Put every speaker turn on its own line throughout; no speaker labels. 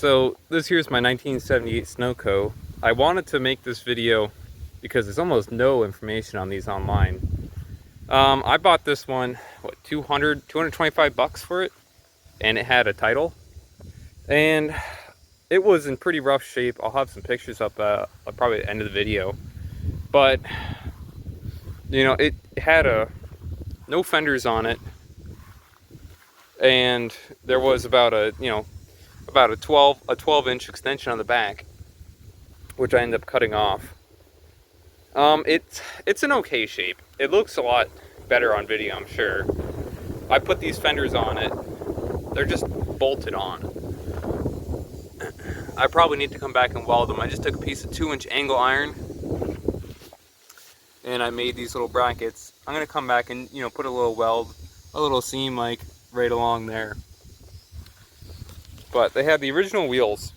So this here's my 1978 Snowco. I wanted to make this video because there's almost no information on these online. I bought this one, what, 225 bucks for it, and it had a title, and it was in pretty rough shape. I'll have some pictures up probably at the end of the video, but you know, it had no fenders on it, and there was about a 12-inch extension on the back, which I ended up cutting off. It's an okay shape. It looks a lot better on video, I'm sure. I put these fenders on it. They're just bolted on. I probably need to come back and weld them. I just took a piece of 2-inch angle iron and I made these little brackets. I'm gonna come back and put a little weld, a little seam like right along there. But they have the original wheels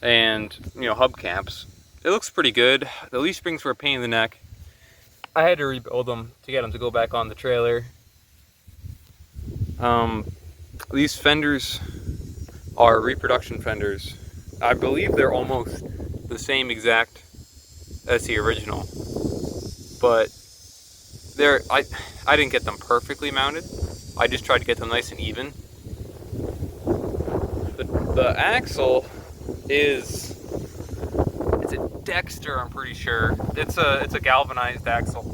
and hubcaps. It looks pretty good. The leaf springs were a pain in the neck. I had to rebuild them to get them to go back on the trailer. These fenders are reproduction fenders. I believe they're almost the same exact as the original, but I didn't get them perfectly mounted. I just tried to get them nice and even. The axle is a Dexter, I'm pretty sure. It's a galvanized axle.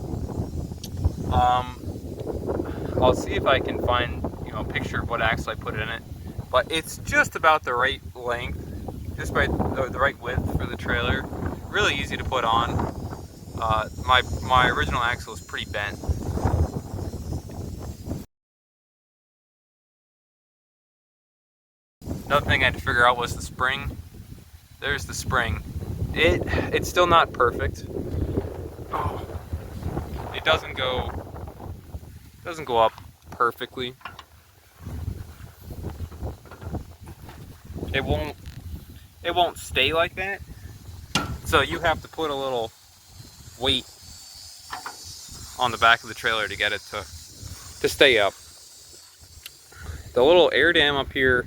I'll see if I can find a picture of what axle I put in it, but it's just about the right length, just by the right width for the trailer. Really easy to put on. My original axle is pretty bent. Another thing I had to figure out was the spring. There's the spring. It's still not perfect. Oh, it doesn't go up perfectly. It won't stay like that. So you have to put a little weight on the back of the trailer to get it to stay up. The little air dam up here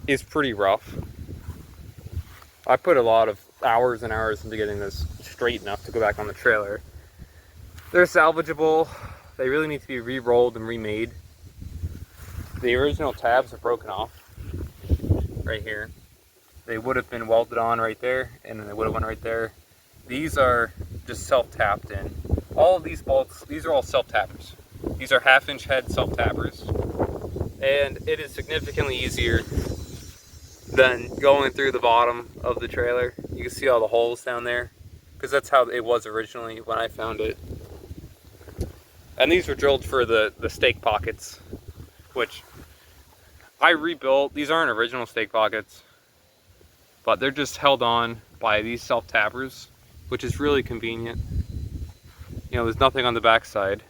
is pretty rough. I put a lot of hours and hours into getting this straight enough to go back on the trailer. They're salvageable. They really need to be re-rolled and remade. The original tabs are broken off right here. They would have been welded on right there, and then they would have went right there. These are just self-tapped in. All of these bolts, these are all self-tappers. These are 1/2-inch head self-tappers. And it is significantly easier than going through the bottom of the trailer. You can see all the holes down there, because that's how it was originally when I found it. And these were drilled for the stake pockets, which I rebuilt. These aren't original stake pockets, but they're just held on by these self-tappers, which is really convenient. There's nothing on the backside.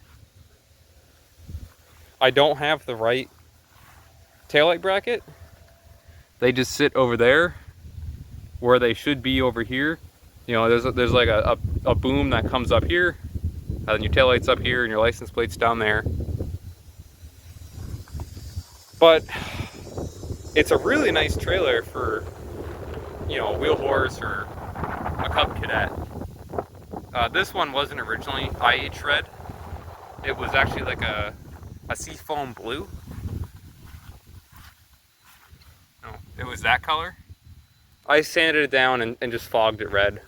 I don't have the right taillight bracket. They just sit over there where they should be over here. There's like a boom that comes up here, and then your taillight's up here and your license plate's down there. But it's a really nice trailer for a wheel horse or a Cub Cadet. This one wasn't originally IH red. It was actually like a seafoam blue. No, it was that color. I sanded it down and just fogged it red,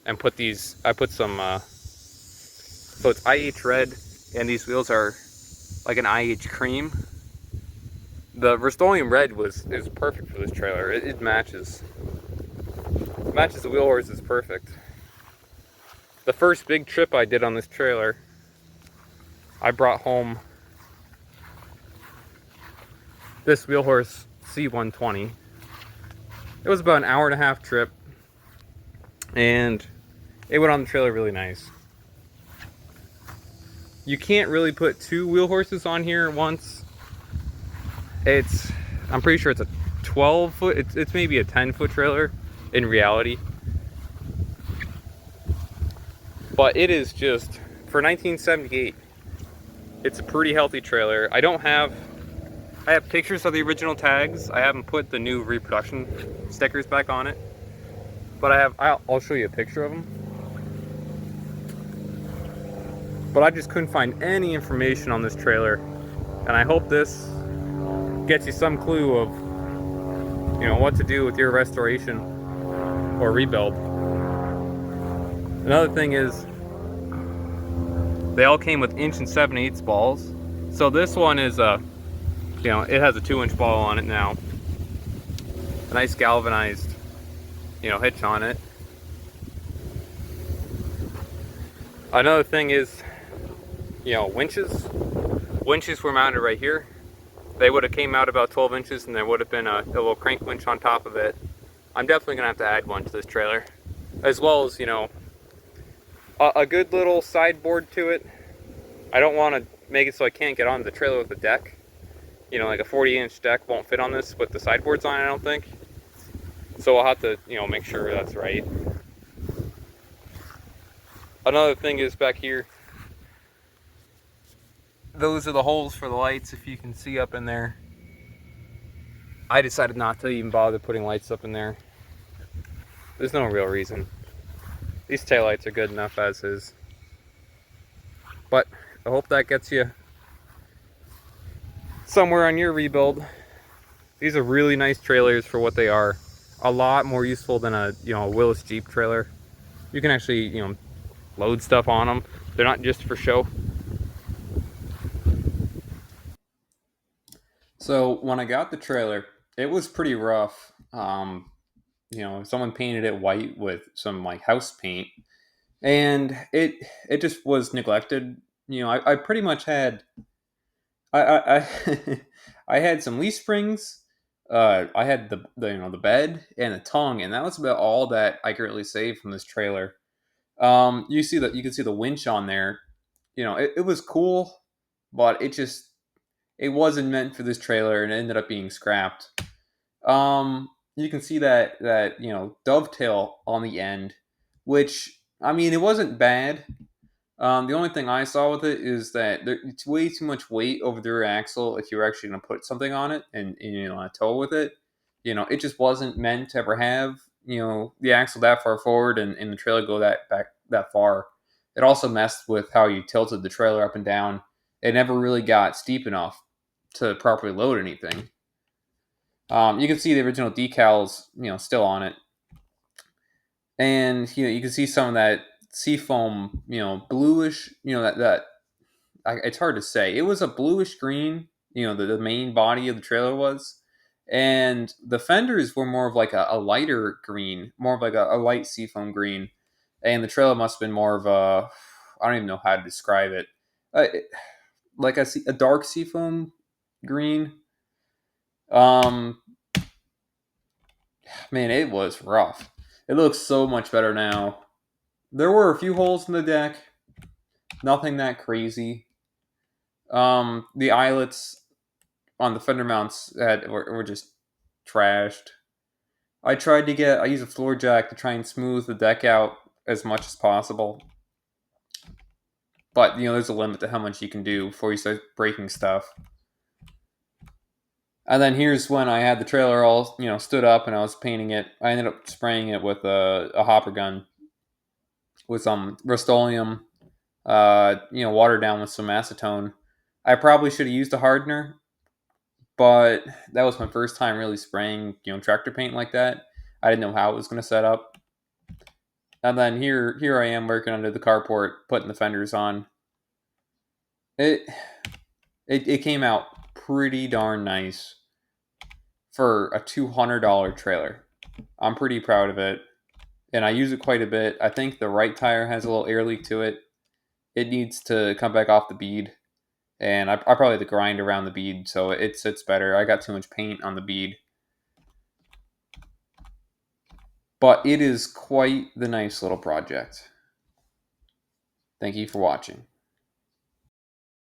and I put some so it's IH red, and these wheels are like an IH cream. The Rust-Oleum red is perfect for this trailer. It matches. It matches the wheel horses perfect. The first big trip I did on this trailer, I brought home this wheel horse C120. It was about an 1.5-hour trip, and it went on the trailer really nice. You can't really put 2 wheel horses on here at once. I'm pretty sure it's a 12-foot, it's maybe a 10-foot trailer in reality. But it is just, for 1978, it's a pretty healthy trailer. I don't have I have pictures of the original tags. I haven't put the new reproduction stickers back on it, but I'll show you a picture of them. But I just couldn't find any information on this trailer, and I hope this gets you some clue of, you know, what to do with your restoration or rebuild. Another thing is, they all came with 1 7/8" balls. So this one is you know, it has a 2-inch ball on it now. A nice galvanized, you know, hitch on it. Another thing is, you know, winches. Winches were mounted right here. They would have came out about 12 inches and there would have been a little crank winch on top of it. I'm definitely gonna have to add one to this trailer. As well as, you know, a good little sideboard to it. I don't want to make it so I can't get on the trailer with the deck. You know, like a 40-inch deck won't fit on this with the sideboards on it, I don't think. So I'll have to, you know, make sure that's right. Another thing is back here, those are the holes for the lights, if you can see up in there. I decided not to even bother putting lights up in there. There's no real reason. These taillights are good enough as is. But I hope that gets you somewhere on your rebuild. These are really nice trailers for what they are. A lot more useful than a, you know, a Willis Jeep trailer. You can actually, you know, load stuff on them. They're not just for show. So when I got the trailer, it was pretty rough. You know, someone painted it white with some like house paint, and it just was neglected. You know, I pretty much had I I had some leaf springs. I had the you know the bed and a tongue, and that was about all that I could really save from this trailer. You see that you can see the winch on there. You know, it was cool, but it wasn't meant for this trailer, and it ended up being scrapped. You can see that you know dovetail on the end, which I mean it wasn't bad. The only thing I saw with it is that it's way too much weight over the rear axle if you're actually going to put something on it and you know tow with it. You know, it just wasn't meant to ever have you know the axle that far forward and the trailer go that back that far. It also messed with how you tilted the trailer up and down. It never really got steep enough to properly load anything. You can see the original decals, you know, still on it, and you know you can see some of that seafoam, you know, bluish, you know it's hard to say. It was a bluish green, you know, the main body of the trailer was, and the fenders were more of like a lighter green, more of like a light seafoam green, and the trailer must have been more of a, I don't even know how to describe it, uh, like a dark seafoam green. Um, Man, it was rough. It looks so much better now. There were a few holes in the deck, nothing that crazy. The eyelets on the fender mounts were just trashed. I used a floor jack to try and smooth the deck out as much as possible. But, you know, there's a limit to how much you can do before you start breaking stuff. And then here's when I had the trailer all, you know, stood up and I was painting it. I ended up spraying it with a hopper gun with some Rust-Oleum, you know, watered down with some acetone. I probably should have used a hardener, but that was my first time really spraying, you know, tractor paint like that. I didn't know how it was going to set up. And then here I am working under the carport, putting the fenders on. It it came out pretty darn nice for a $200 trailer. I'm pretty proud of it, and I use it quite a bit. I think the right tire has a little air leak to it. It needs to come back off the bead, and I probably have to grind around the bead so it sits better. I got too much paint on the bead. But it is quite the nice little project. Thank you for watching.